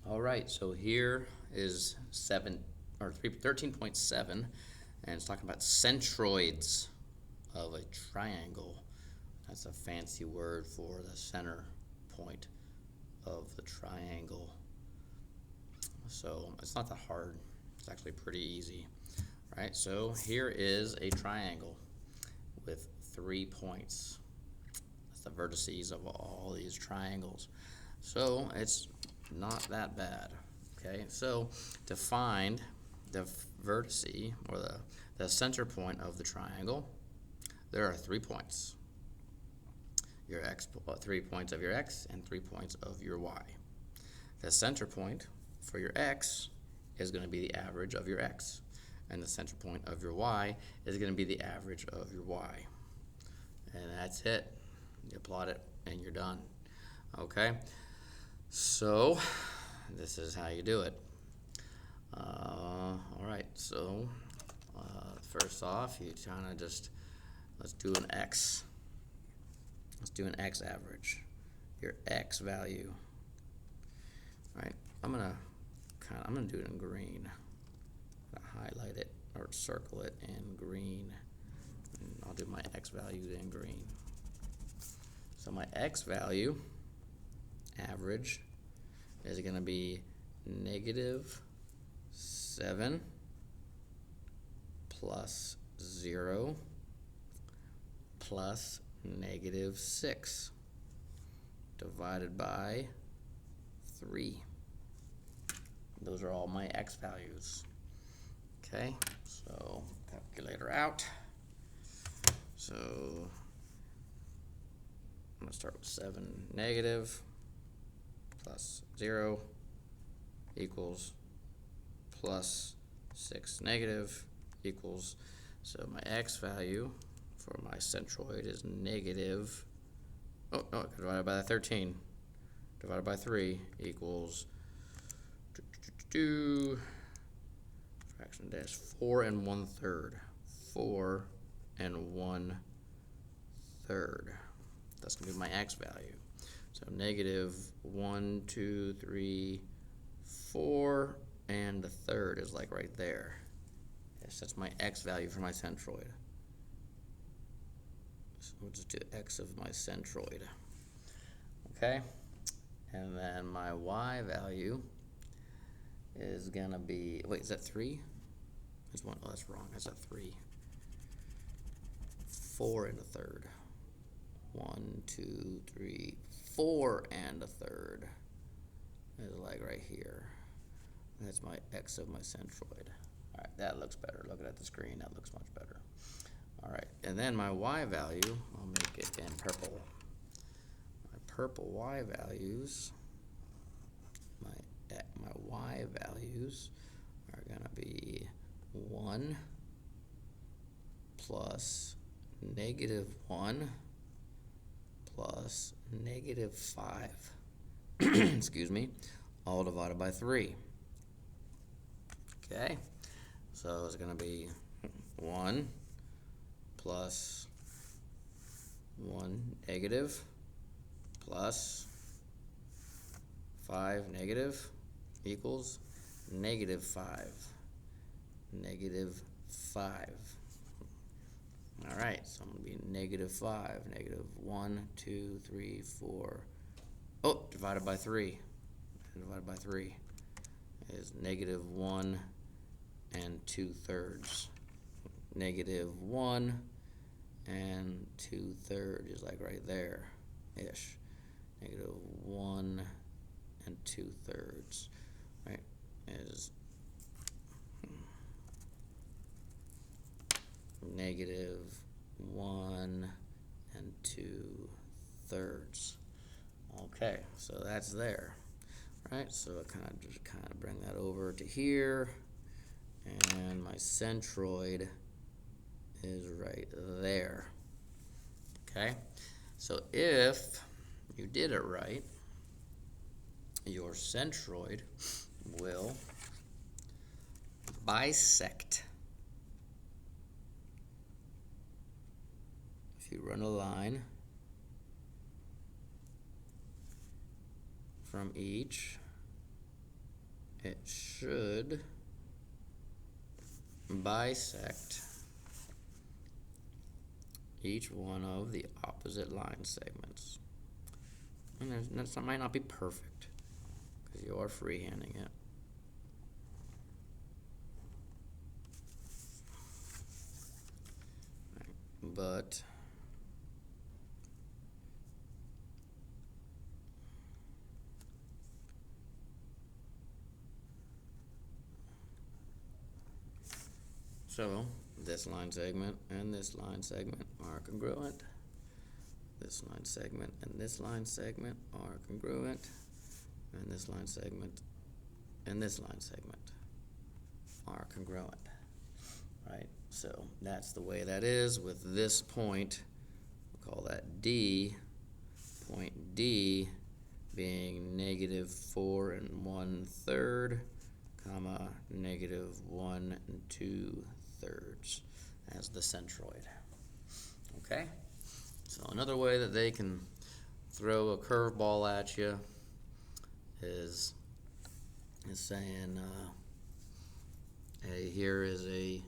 All right, so here is 13.7, and it's talking about centroids of a triangle. That's a fancy word for the center point of the triangle. So it's not that hard. It's actually pretty easy. All right, so here is a triangle with 3 points. That's the vertices of all these triangles. So it's not that bad. Okay, so to find the vertice, or the center point of the triangle, there are 3 points. Your x, 3 points of your x and 3 points of your y. The center point for your x is going to be the average of your x, and the center point of your y is going to be the average of your y. And that's it. You plot it and you're done. Okay, so this is how you do it. All right, so first off, you kind of just, let's do an x. Let's do an x average, your x value. All right, I'm gonna do it in green. I'm gonna highlight it or circle it in green. And I'll do my x value in green. So my x value average is going to be -7 plus 0 plus -6 divided by 3. Those are all my x values. Okay, so calculator out. So I'm going to start with 7 negative plus 0 equals plus 6 negative equals, so my x value for my centroid is negative, divided by 13, divided by 3 equals fraction dash 4 1/3. 4 1/3. That's going to be my x value. So -1, 2, 3, 4 1/3 is like right there. Yes, that's my x value for my centroid. So we'll just do x of my centroid. Okay, and then my y value is gonna be, wait, is that 3? There's one, oh, that's wrong. That's a 3. 4 1/3. 1, 2, 3, 4 1/3 is like right here. That's my x of my centroid. All right, that looks better. Looking at the screen, that looks much better. All right, and then my y value, I'll make it in purple. My purple y values, my y values are gonna be 1 plus -1 plus -5, excuse me, all divided by 3. Okay, so it's going to be 1 plus 1 negative plus 5 negative equals -5. -5. All right, so I'm going to be -5, -1, 2, 3, 4. Oh, divided by 3. Divided by 3 is -1 2/3. -1 2/3 is like right there ish. -1 2/3, right, is -1 2/3. Okay, so that's there, right? So I kind of bring that over to here, and my centroid is right there. Okay, so if you did it right, your centroid will bisect. If you run a line from each it should bisect each one of the opposite line segments. And that might not be perfect because you are freehanding it. But so this line segment and this line segment are congruent. This line segment and this line segment are congruent. And this line segment and this line segment are congruent. Right? So that's the way that is with this point. We'll call that D. Point D being -4 1/3, comma, -1 2/3 as the centroid. Okay? So another way that they can throw a curveball at you is saying, hey, here is a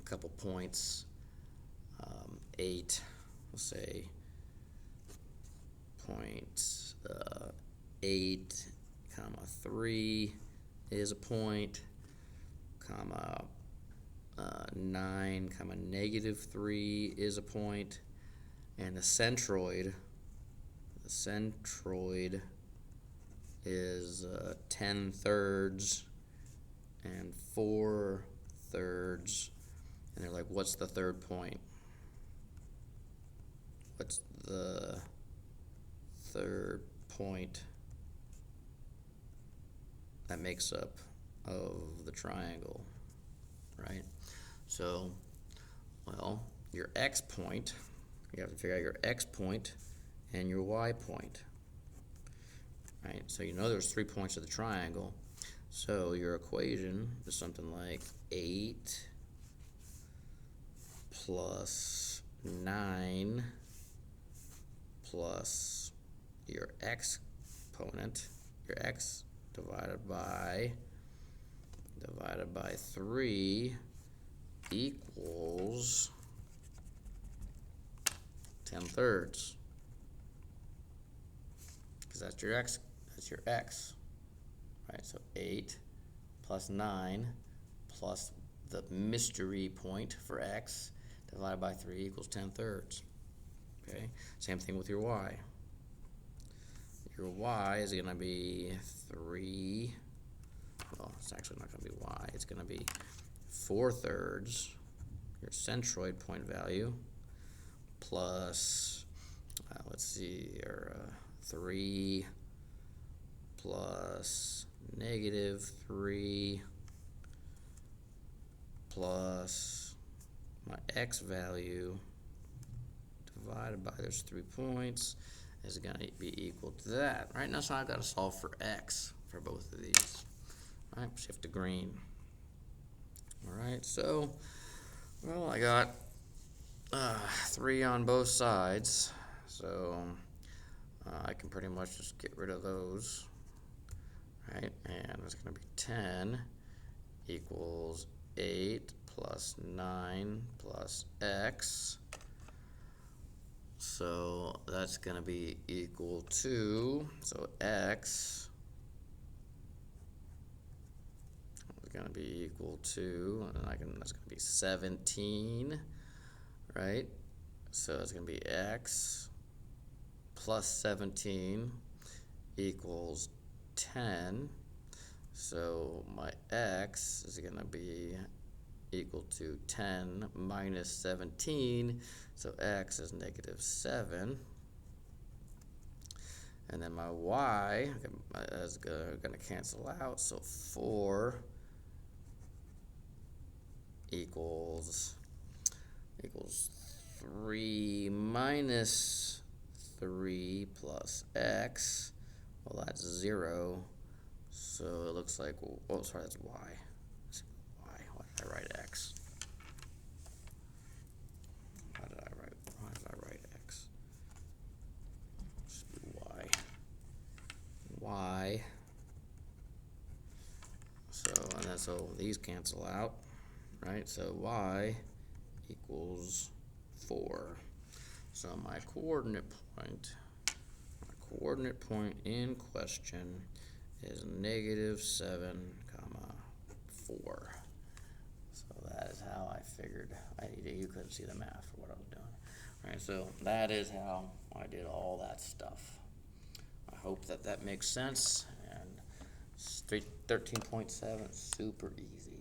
couple points, 8, we'll say point 8, comma 3 is a point, comma 9, comma -3 is a point, and the centroid is 10/3 and 4/3, and they're like, what's the third point? What's the third point that makes up of the triangle, right? So, well, your x point, you have to figure out your x point and your y point, right? So you know there's 3 points of the triangle. So your equation is something like 8 plus 9 plus your exponent, your x divided by 3 equals 10/3. Because that's your x. Right, so 8 plus 9 plus the mystery point for x divided by 3 equals 10/3. Okay, same thing with your y. Your y is going to be 3, well, it's actually not going to be y, it's going to be 4/3, your centroid point value, plus, let's see, your 3 plus -3 plus my x value divided by, there's 3 points, is going to be equal to that. Right now, so I've got to solve for x for both of these. All right, shift to green. All right, so, well, I got 3 on both sides, so I can pretty much just get rid of those. Right, and it's going to be 10 equals 8 plus 9 plus x. So that's going to be equal to, so x is going to be equal to, and that's going to be 17, right? So it's going to be x plus 17 equals 10. So my x is going to be equal to 10 minus 17. So x is -7. And then my y is going to cancel out. So 4 equals 3 minus 3 plus x. Well, that's 0. So it looks like, oh, sorry, that's y. Why did I write x? Why did I write x? So these cancel out, right? So y equals 4. So my coordinate point in question is -7, 4. So that is how I figured. You couldn't see the math for what I was doing. All right, so that is how I did all that stuff. I hope that makes sense. And 13.7, super easy.